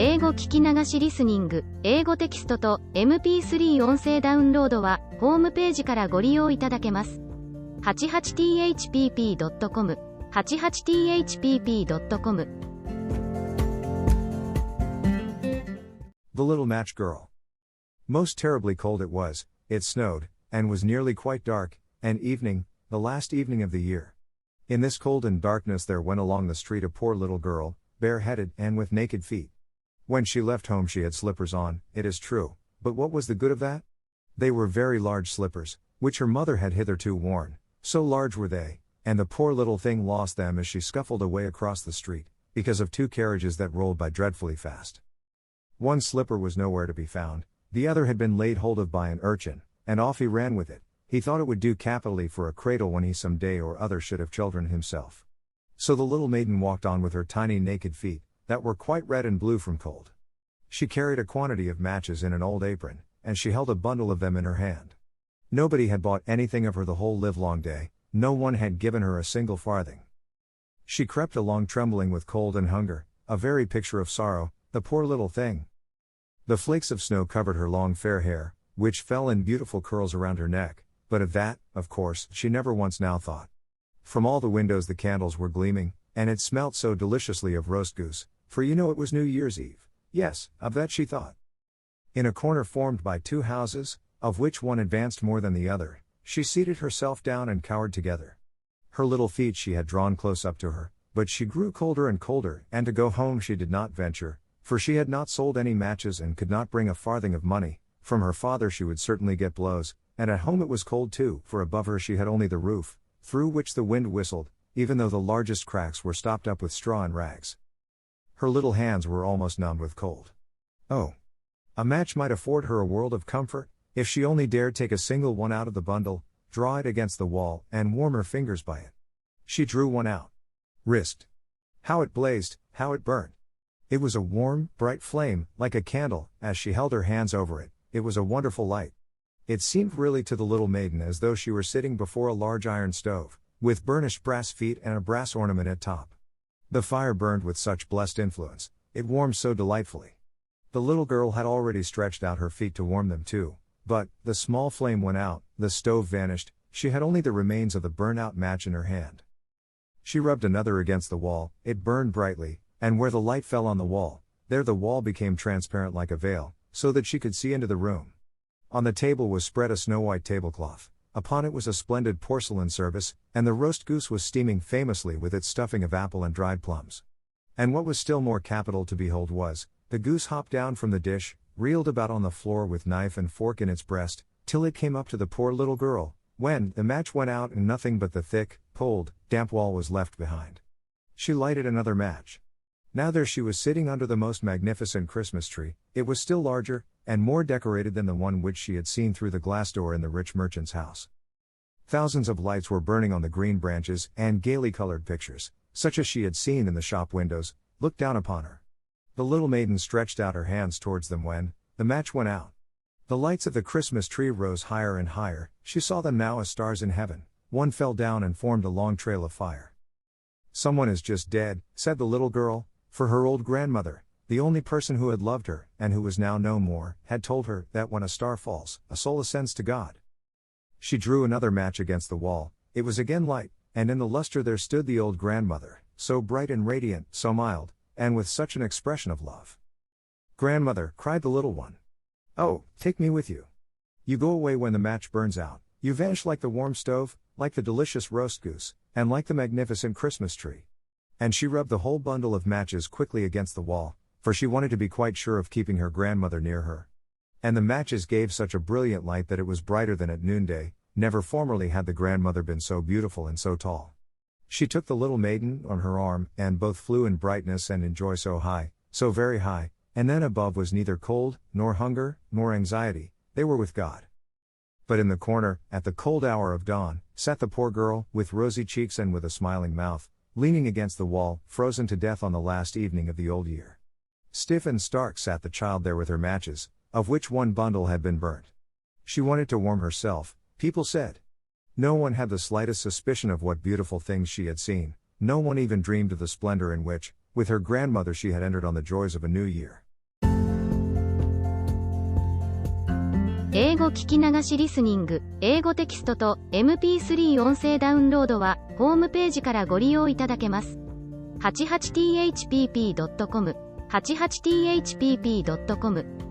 英語聞き流しリスニング、英語テキストと MP3 音声ダウンロードは、ホームページからご利用いただけます。88thpp.com 88thpp.com The Little Match Girl. Most terribly cold it was, it snowed, and was nearly quite dark, and evening, the last evening of the year. In this cold and darkness there went along the street a poor little girl, bareheaded and with naked feet. When she left home she had slippers on, it is true, but what was the good of that? They were very large slippers, which her mother had hitherto worn, so large were they, and the poor little thing lost them as she scuffled away across the street, because of two carriages that rolled by dreadfully fast. One slipper was nowhere to be found, the other had been laid hold of by an urchin, and off he ran with it. He thought it would do capitally for a cradle when he some day or other should have children himself. So the little maiden walked on with her tiny naked feet, that were quite red and blue from cold. She carried a quantity of matches in an old apron, and she held a bundle of them in her hand. Nobody had bought anything of her the whole livelong day, no one had given her a single farthing. She crept along trembling with cold and hunger, a very picture of sorrow, the poor little thing. The flakes of snow covered her long fair hair, which fell in beautiful curls around her neck, but of that, of course, she never once now thought. From all the windows the candles were gleaming, and it smelt so deliciously of roast goose, for you know it was New Year's Eve. Yes, of that she thought. In a corner formed by two houses, of which one advanced more than the other, she seated herself down and cowered together. Her little feet she had drawn close up to her, but she grew colder and colder, and to go home she did not venture, for she had not sold any matches and could not bring a farthing of money. From her father she would certainly get blows, and at home it was cold too, for above her she had only the roof, through which the wind whistled, even though the largest cracks were stopped up with straw and rags. Her little hands were almost numbed with cold. Oh! A match might afford her a world of comfort, if she only dared take a single one out of the bundle, draw it against the wall, and warm her fingers by it. She drew one out. Risked. How it blazed, how it burnt! It was a warm, bright flame, like a candle. As she held her hands over it, it was a wonderful light. It seemed really to the little maiden as though she were sitting before a large iron stove, with burnished brass feet and a brass ornament at top. The fire burned with such blessed influence, it warmed so delightfully. The little girl had already stretched out her feet to warm them too, but, the small flame went out, the stove vanished, she had only the remains of the burnt-out match in her hand. She rubbed another against the wall, it burned brightly, and where the light fell on the wall, there the wall became transparent like a veil, so that she could see into the room. On the table was spread a snow-white tablecloth, upon it was a splendid porcelain service, and the roast goose was steaming famously with its stuffing of apple and dried plums. And what was still more capital to behold was, the goose hopped down from the dish, reeled about on the floor with knife and fork in its breast, till it came up to the poor little girl, when the match went out and nothing but the thick, cold, damp wall was left behind. She lighted another match. Now there she was sitting under the most magnificent Christmas tree. It was still larger, and more decorated than the one which she had seen through the glass door in the rich merchant's house. Thousands of lights were burning on the green branches, and gaily colored pictures, such as she had seen in the shop windows, looked down upon her. The little maiden stretched out her hands towards them when the match went out. The lights of the Christmas tree rose higher and higher, she saw them now as stars in heaven. One fell down and formed a long trail of fire. "Someone is just dead," said the little girl, for her old grandmother, the only person who had loved her, and who was now no more, had told her that when a star falls, a soul ascends to God. She drew another match against the wall, it was again light, and in the luster there stood the old grandmother, so bright and radiant, so mild, and with such an expression of love. "Grandmother," cried the little one. "Oh, take me with you. You go away when the match burns out, you vanish like the warm stove, like the delicious roast goose, and like the magnificent Christmas tree." And she rubbed the whole bundle of matches quickly against the wall, for she wanted to be quite sure of keeping her grandmother near her. And the matches gave such a brilliant light that it was brighter than at noonday. Never formerly had the grandmother been so beautiful and so tall. She took the little maiden on her arm, and both flew in brightness and in joy so high, so very high, and then above was neither cold, nor hunger, nor anxiety, they were with God. But in the corner, at the cold hour of dawn, sat the poor girl, with rosy cheeks and with a smiling mouth, leaning against the wall, frozen to death on the last evening of the old year. Stiff and stark sat the child there with her matches, of which one bundle had been burnt. She wanted to warm herself, people said. No one had the slightest suspicion of what beautiful things she had seen, no one even dreamed of the splendor in which, with her grandmother she had entered on the joys of a new year. 英語聞き流しリスニング、英語テキストと MP3 音声ダウンロードは、ホームページからご利用いただけます。88thpp.com、88thpp.com